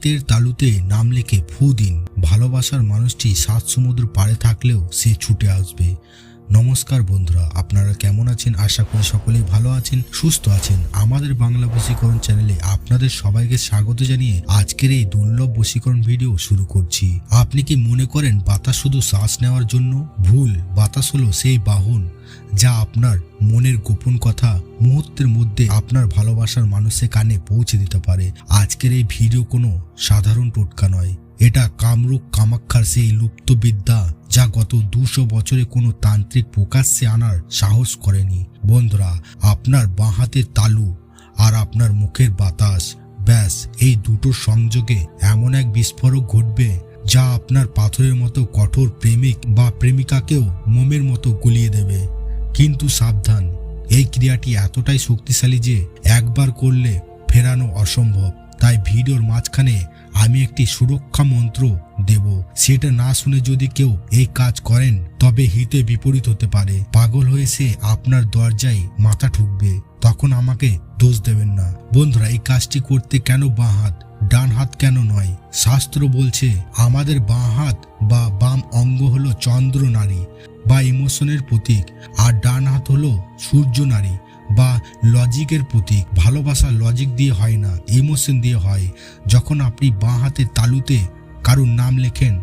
হাতের তালুতে নাম লিখে ফু দিন। ভালোবাসার মানুষটি 7 সমুদ্র পাড়ে থাকলেও সে ছুটে আসবে। নমস্কার বন্ধুরা, আপনারা কেমন আছেন? আশা করি সকলেই ভালো আছেন, সুস্থ আছেন। আমাদের বাংলা বশীকরণ চ্যানেলে আপনাদের সবাইকে স্বাগত জানিয়ে আজকের এই দুর্লভ বশীকরণ ভিডিও শুরু করছি। আপনি কি মনে করেন বাতাস শুধু শ্বাস নেওয়ার জন্য? ভুল। বাতাস হলো সেই বাহন যা আপনার মনের গোপন কথা মুহূর্তের মধ্যে আপনার ভালোবাসার মানুষের কানে পৌঁছে দিতে পারে। আজকের এই ভিডিও কোনো সাধারণ টোটকা নয়, এটা কামরূপ কামাখ্যার সেই লুপ্ত বিদ্যা যা গত 200 বছরে কোনো তান্ত্রিক প্রকাশ্যে আনার সাহস করেনি। বন্ধুরা, আপনার বাঁ হাতের তালু আর আপনার মুখের বাতাস, ব্যাস এই দুটোর সংযোগে এমন এক বিস্ফোরক ঘটবে যা আপনার পাথরের মতো কঠোর প্রেমিক বা প্রেমিকাকেও মোমের মতো গুলিয়ে দেবে। কিন্তু সাবধান, এই ক্রিয়াটি এতটাই শক্তিশালী যে একবার করলে ফেরানো অসম্ভব। তাই ভিডিওর মাঝখানে আমি একটি সুরক্ষা মন্ত্র দেব, সেটা না শুনে যদি কেউ এই কাজ করেন তবে হিতে বিপরীত হতে পারে। পাগল হয়ে সে আপনার দরজায় মাথা ঠুকবে, তখন আমাকে দোষ দেবেন না। বন্ধুরা, এই কাজটি করতে কেন বাঁ হাত, ডান হাত কেন নয়? শাস্ত্র বলছে আমাদের বাঁ হাত বা বাম অঙ্গ হলো চন্দ্র নারী বা ইমোশনের প্রতীক, আর ডান হাত হলো সূর্য নারী বা লজিকের প্রতীক। ভালোবাসা লজিক দিয়ে হয় না, ইমোশন দিয়ে হয়। যখন আপনি বাঁ হাতের তালুতে কারোর নাম লেখেন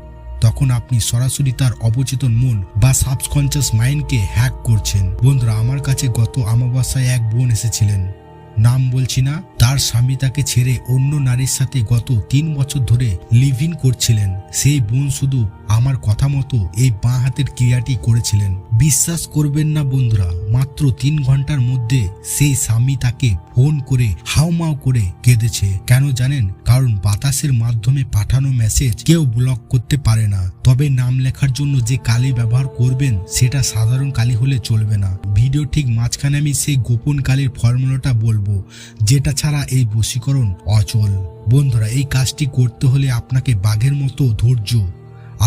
তখন আপনি সরাসরি তার অবচেতন মন বা সাবকনশিয়াস মাইন্ডকে হ্যাক করছেন। বন্ধুরা, আমার কাছে গত অমাবস্যায় এক বোন এসেছিলেন, নাম বলছি না। তার স্বামী তাকে ছেড়ে অন্য নারীর সাথে গত 3 বছর ধরে লিভ ইন করছিলেন। সেই বোন শুধু আমার কথা মতো এই বাঁ হাতের ক্রিয়াটি করেছিলেন। বিশ্বাস করবেন না বন্ধুরা, মাত্র 3 ঘন্টার মধ্যে সেই স্বামী তাকে ফোন করে হাউমাউ করে কেঁদেছে। কেন জানেন? কারণ বাতাসের মাধ্যমে পাঠানো মেসেজ কেউ ব্লক করতে পারে না। তবে নাম লেখার জন্য যে কালি ব্যবহার করবেন সেটা সাধারণ কালি হলে চলবে না। ভিডিও ঠিক মাঝখানে আমি সেই গোপন কালির ফর্মুলাটা বলবো, যেটা ছাড়া এই বশীকরণ অচল। বন্ধুরা, এই কাজটি করতে হলে আপনাকে বাঘের মতো ধৈর্য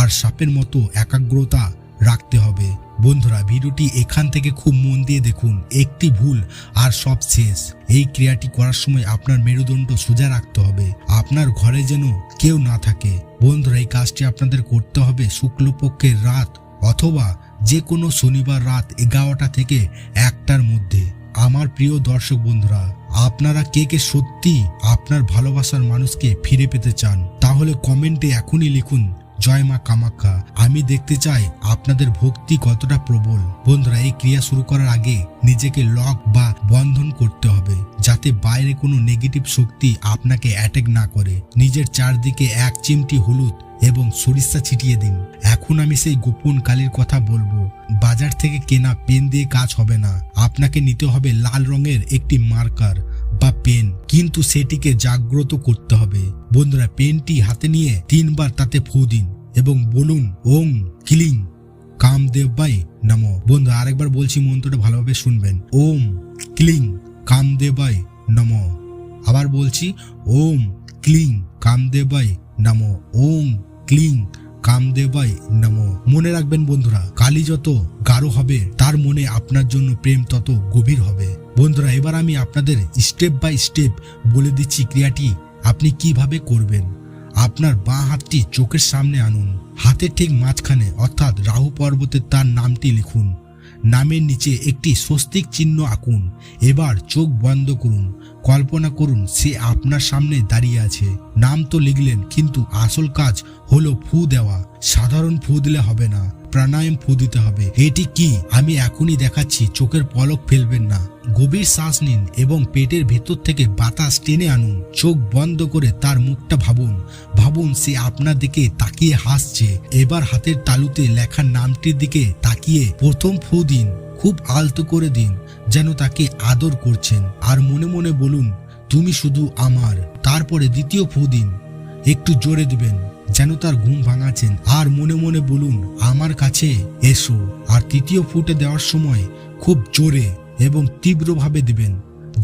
আর সাপের মতো একাগ্রতা রাখতে হবে। বন্ধুরা, ভিডিওটি এখান থেকে খুব মন দিয়ে দেখুন। একটি ভুল আর সব শেষ। এই ক্রিয়াটি করার সময় আপনার মেরুদণ্ড সোজা রাখতে হবে, আপনার ঘরে যেন কেউ না থাকে। বন্ধুরা, এই কাজটি আপনাদের করতে হবে শুক্লপক্ষের রাত অথবা যে কোনো শনিবার রাত 11টা থেকে 1টার মধ্যে। আমার প্রিয় দর্শক বন্ধুরা, আপনারা কে কে সত্যি আপনার ভালোবাসার মানুষকে ফিরে পেতে চান? তাহলে কমেন্টে এখনই লিখুন জয় মা কামাখ্যা। আমি দেখতে চাই আপনাদের ভক্তি কতটা প্রবল। বন্ধুরা, এই ক্রিয়া শুরু করার আগে নিজেকে লক বা বন্ধন করতে হবে, যাতে বাইরে কোনো নেগেটিভ শক্তি আপনাকে অ্যাটাক না করে। নিজের চারদিকে 1 চিমটি হলুদ এবং সরিষা ছিটিয়ে দিন। এখন আমি সেই গোপন কালির কথা বলবো। বাজার থেকে কেনা পেন দিয়ে কাজ হবে না, আপনাকে নিতে হবে লাল রঙের একটি মার্কার বা পেন, কিন্তু সেটিকে জাগ্রত করতে হবে। বন্ধুরা, পেনটি হাতে নিয়ে 3 বার তাতে ফু দিন এবং বলুন ওম ক্লিং কামদেবায় নমঃ। বন্ধু, আরেকবার বলছি, মন্ত্রটা ভালোভাবে শুনবেন। ওম ক্লিং কামদেবায় নমঃ। আবার বলছি, ওম ক্লিং কামদেবায় নমঃ। ওম ক্লিং কামদেবায় নমঃ। মনে রাখবেন বন্ধুরা, কালি যত গাঢ় হবে তার মনে আপনার জন্য প্রেম তত গভীর হবে। বন্ধুরা, এবার আমি আপনাদের স্টেপ বাই স্টেপ বলে দিচ্ছি ক্রিয়াটি আপনি কিভাবে করবেন। আপনার বাঁ হাতটি চোখের সামনে আনুন, হাতের ঠিক মাঝখানে অর্থাৎ রাহু পর্বতে তার নামটি লিখুন। নামের নিচে একটি স্বস্তিক চিহ্ন আঁকুন। এবার চোখ বন্ধ করুন, কল্পনা করুন সে আপনার সামনে দাঁড়িয়ে আছে। নাম তো লিখলেন, কিন্তু আসল কাজ হলো ফু দেওয়া। সাধারণ ফু দিলে হবে না, প্রাণায়াম ফু দিতে হবে। এটি কি আমি এখনই দেখাচ্ছি, চোখের পলক ফেলবেন না। গভীর শ্বাস নিন এবং পেটের ভেতর থেকে বাতাস টেনে আনুন। চোখ বন্ধ করে তার মুখটা ভাবুন। ভাবুন সে আপনার দিকে তাকিয়ে হাসছে। এবার হাতের তালুতে লেখা নামটির দিকে তাকিয়ে প্রথম ফু দিন, খুব আলতো করে দিন, যেন তাকে আদর করছেন। আর মনে মনে বলুন তুমি শুধু আমার। তারপরে দ্বিতীয় ফু দিন, একটু জোরে দিবেন, যেন তার ঘুম ভাঙাচ্ছেন। আর মনে মনে বলুন আমার কাছে এসো। আর তৃতীয় ফুটে দেওয়ার সময় খুব জোরে এবং তীব্রভাবে দিবেন,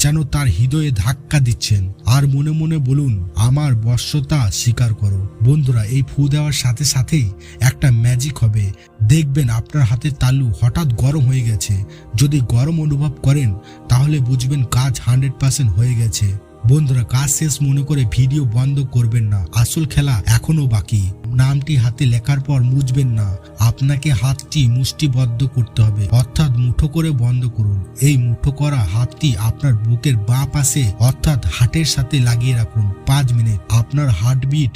যেন তার হৃদয়ে ধাক্কা দিচ্ছেন। আর মনে মনে বলুন আমার বশ্যতা স্বীকার করো। বন্ধুরা, এই ফু দেওয়ার সাথে সাথেই একটা ম্যাজিক হবে। দেখবেন আপনার হাতের তালু হঠাৎ গরম হয়ে গেছে। যদি গরম অনুভব করেন তাহলে বুঝবেন কাজ 100% হয়ে গেছে। বন্ধুরা কাজ শেষ মনে করে ভিডিও বন্ধ করবেন না, আসল খেলা এখনো বাকি। নামটি হাতে লেখার পর মুছবেন না, আপনাকে হাতটি মুষ্টিবদ্ধ করতে হবে, অর্থাৎ মুঠো করে বন্ধ করুন। এই মুঠো করা হাতটি আপনার বুকের বাঁ পাশে অর্থাৎ হার্টের সাথে লাগিয়ে রাখুন 5 মিনিট। আপনার হার্টবিট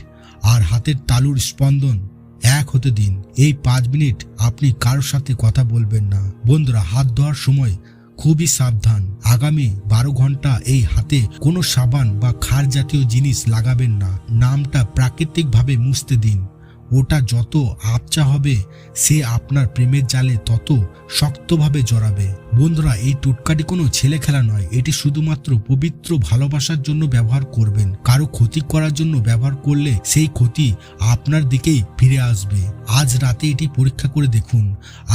আর হাতের তালুর স্পন্দন এক হতে দিন। এই 5 মিনিট আপনি কারোর সাথে কথা বলবেন না। বন্ধুরা হাত ধোয়ার সময় খুবই সাবধান। আগামী 12 ঘন্টা এই হাতে কোনো সাবান বা ক্ষার জাতীয় জিনিস লাগাবেন না। নামটা প্রাকৃতিকভাবে মুছতে দিন। ওটা যত আবচা হবে সে আপনার প্রেমের জালে তত শক্তভাবে জড়াবে। বন্ধুরা এই টোটকাটি কোনো ছেলে খেলা নয়, এটি শুধুমাত্র পবিত্র ভালোবাসার জন্য ব্যবহার করবেন। কারো ক্ষতি করার জন্য ব্যবহার করলে সেই ক্ষতি আপনার দিকেই ফিরে আসবে। আজ রাতে এটি পরীক্ষা করে দেখুন।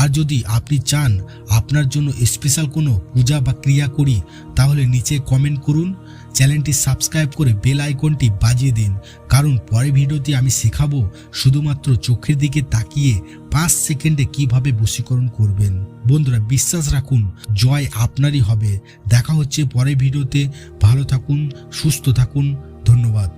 আর যদি আপনি চান আপনার জন্য স্পেশাল কোনো পূজা বা ক্রিয়া করি তাহলে নিচে কমেন্ট করুন। চ্যানেলটি সাবস্ক্রাইব করে বেল আইকনটি বাজিয়ে দিন, কারণ পরের ভিডিওতে আমি শেখাবো শুধুমাত্র চোখের দিকে তাকিয়ে 5 সেকেন্ডে কিভাবে বশীকরণ করবেন। বন্ধুরা বিশ্বাস রাখুন জয় আপনারই হবে। দেখা হচ্ছে পরের ভিডিওতে। ভালো থাকুন, সুস্থ থাকুন, ধন্যবাদ।